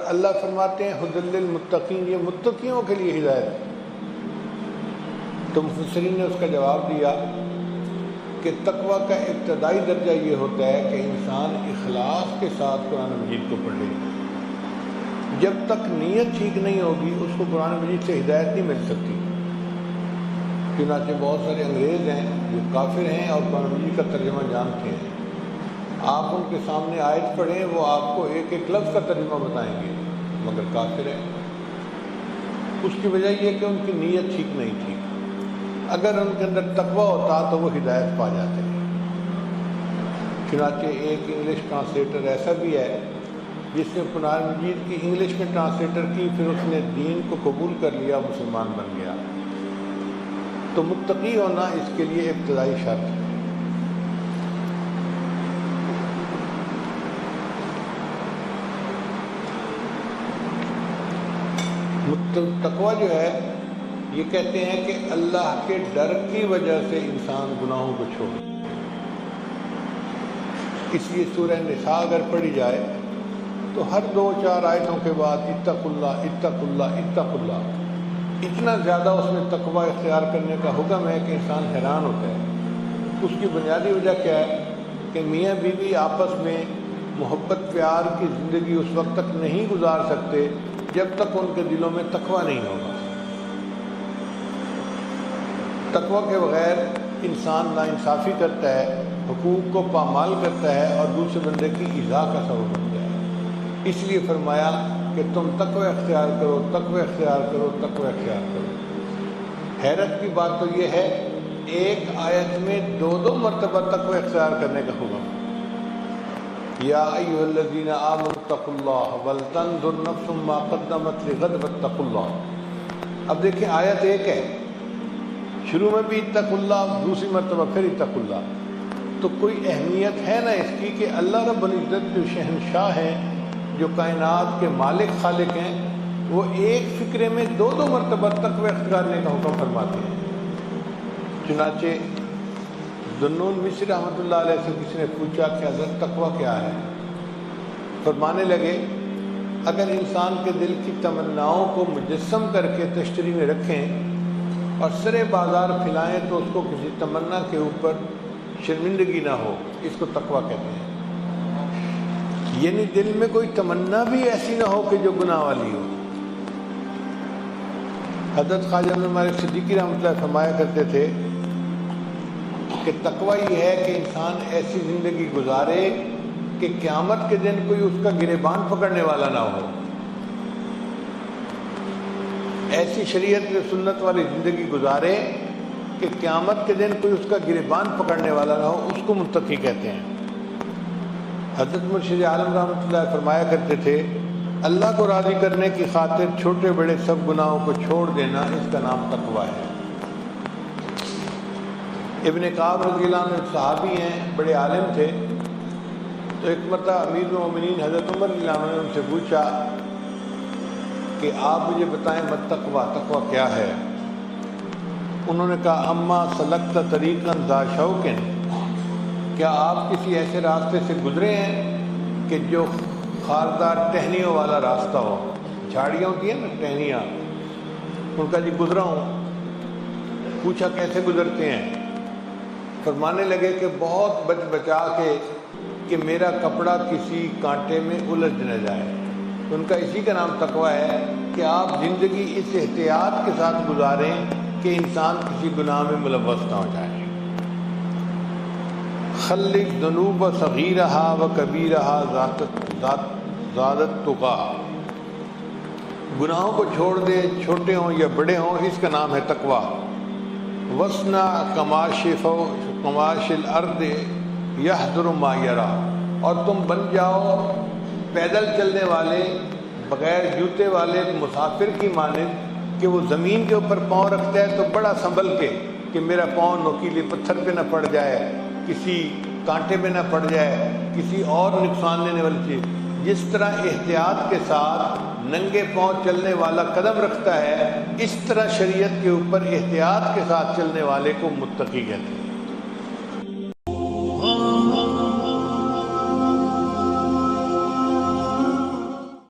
اللہ فرماتے ہیں ھدی للمتقین، یہ متقیوں کے لیے ہدایت ہے۔ تو مفسرین نے اس کا جواب دیا کہ تقوی کا ابتدائی درجہ یہ ہوتا ہے کہ انسان اخلاص کے ساتھ قرآن مجید کو پڑھے۔ جب تک نیت ٹھیک نہیں ہوگی اس کو قرآن مجید سے ہدایت نہیں مل سکتی۔ چنانچہ بہت سارے انگریز ہیں جو کافر ہیں اور قرآن مجید کا ترجمہ جانتے ہیں، آپ ان کے سامنے آیت پڑھیں وہ آپ کو ایک ایک لفظ کا ترجمہ بتائیں گے، مگر کافر ہے۔ اس کی وجہ یہ کہ ان کی نیت ٹھیک نہیں تھی۔ اگر ان کے اندر تقوی ہوتا تو وہ ہدایت پا جاتے ہیں۔ چنانچہ ایک انگلش ٹرانسلیٹر ایسا بھی ہے جس نے قرآن مجید کی انگلش میں ٹرانسلیٹر کی، پھر اس نے دین کو قبول کر لیا، مسلمان بن گیا۔ تو متقی ہونا اس کے لیے ابتدائی شرط ہے۔ تقوی جو ہے یہ کہتے ہیں کہ اللہ کے ڈر کی وجہ سے انسان گناہوں کو چھوڑے۔ اس لیے سورہ نساء اگر پڑھی جائے تو ہر 2-4 آیتوں کے بعد اتقوا اللہ اتقوا اللہ اتقوا اللہ، اتنا زیادہ اس میں تقوی اختیار کرنے کا حکم ہے کہ انسان حیران ہوتا ہے۔ اس کی بنیادی وجہ کیا ہے کہ میاں بیوی آپس میں محبت پیار کی زندگی اس وقت تک نہیں گزار سکتے جب تک ان کے دلوں میں تقوی نہیں ہوگا۔ تقوی کے بغیر انسان ناانصافی کرتا ہے، حقوق کو پامال کرتا ہے اور دوسرے بندے کی ایذا کا سبب بنتا ہے۔ اس لیے فرمایا کہ تم تقوی اختیار کرو، تقوی اختیار کرو، تقوی اختیار کرو۔ حیرت کی بات تو یہ ہے ایک آیت میں 2 مرتبہ تقوی اختیار کرنے کا حکم۔ یا ایھا الذین آمنوا اتقوا اللہ ولتنظر نفس ما قدمت لغد واتقوا اللہ۔ اب دیکھیں آیت ایک ہے، شروع میں بھی اتقوا اللہ، دوسری مرتبہ پھر اتقوا اللہ، تو کوئی اہمیت ہے نا اس کی کہ اللہ رب العزت جو شہنشاہ ہیں، جو کائنات کے مالک خالق ہیں، وہ ایک فکرے میں 2 مرتبہ تقوی اختیار کرنے کا حکم فرماتے ہیں۔ چنانچہ ذنون مصری رحمۃ اللہ علیہ سے کسی نے پوچھا کہ حضرت تقوی کیا ہے؟ فرمانے لگے اگر انسان کے دل کی تمناؤں کو مجسم کر کے تشتری میں رکھیں اور سرے بازار پھیلائیں تو اس کو کسی تمنا کے اوپر شرمندگی نہ ہو، اس کو تقوی کہتے ہیں۔ یعنی دل میں کوئی تمنا بھی ایسی نہ ہو کہ جو گناہ والی ہو۔ حضرت خواجہ عبد المالک صدیقی رحمۃ اللہ فرمایا کرتے تھے کہ تقوی یہ ہے کہ انسان ایسی زندگی گزارے کہ قیامت کے دن کوئی اس کا گریبان پکڑنے والا نہ ہو، ایسی شریعت و سنت والی زندگی گزارے کہ قیامت کے دن کوئی اس کا گریبان پکڑنے والا نہ ہو، اس کو متقی کہتے ہیں۔ حضرت مرشد عالم رحمۃ اللہ فرمایا کرتے تھے اللہ کو راضی کرنے کی خاطر چھوٹے بڑے سب گناہوں کو چھوڑ دینا، اس کا نام تقوی ہے۔ ابن کعب رضی اللہ عنہ صحابی ہیں، بڑے عالم تھے، تو ایک مرتبہ امیر المومنین حضرت عمر رضی اللہ عنہ نے ان سے پوچھا کہ آپ مجھے بتائیں تقوی کیا ہے؟ انہوں نے کہا اما سلکت طریقا ذا شوق، کیا آپ کسی ایسے راستے سے گزرے ہیں کہ جو خاردار ٹہنیوں والا راستہ ہو؟ جھاڑیاں ہوتی ہیں نا ٹہنیاں، ان کا جی گزرا ہوں۔ پوچھا کیسے گزرتے ہیں؟ فرمانے لگے کہ بہت بچا کے کہ میرا کپڑا کسی کانٹے میں الجھ نہ جائے۔ ان کا اسی کا نام تقوی ہے کہ آپ زندگی اس احتیاط کے ساتھ گزاریں کہ انسان کسی گناہ میں ملوث نہ ہو جائے۔ خلق ذنوب صغیرہا و کبیرہا زادت تقیٰ، گناہوں کو چھوڑ دے، چھوٹے ہوں یا بڑے ہوں، اس کا نام ہے تقوی۔ وصنع کماش الارض یحذر ما یرا، اور تم بن جاؤ پیدل چلنے والے بغیر جوتے والے مسافر کی مانند کہ وہ زمین کے اوپر پاؤں رکھتا ہے تو بڑا سنبھل کے کہ میرا پاؤں نوکیلے پتھر پہ نہ پڑ جائے، کسی کانٹے پہ نہ پڑ جائے، کسی اور نقصان دینے والی چیز۔ جس طرح احتیاط کے ساتھ ننگے پاؤں چلنے والا قدم رکھتا ہے، اس طرح شریعت کے اوپر احتیاط کے ساتھ چلنے والے کو متقی کہتے ہیں۔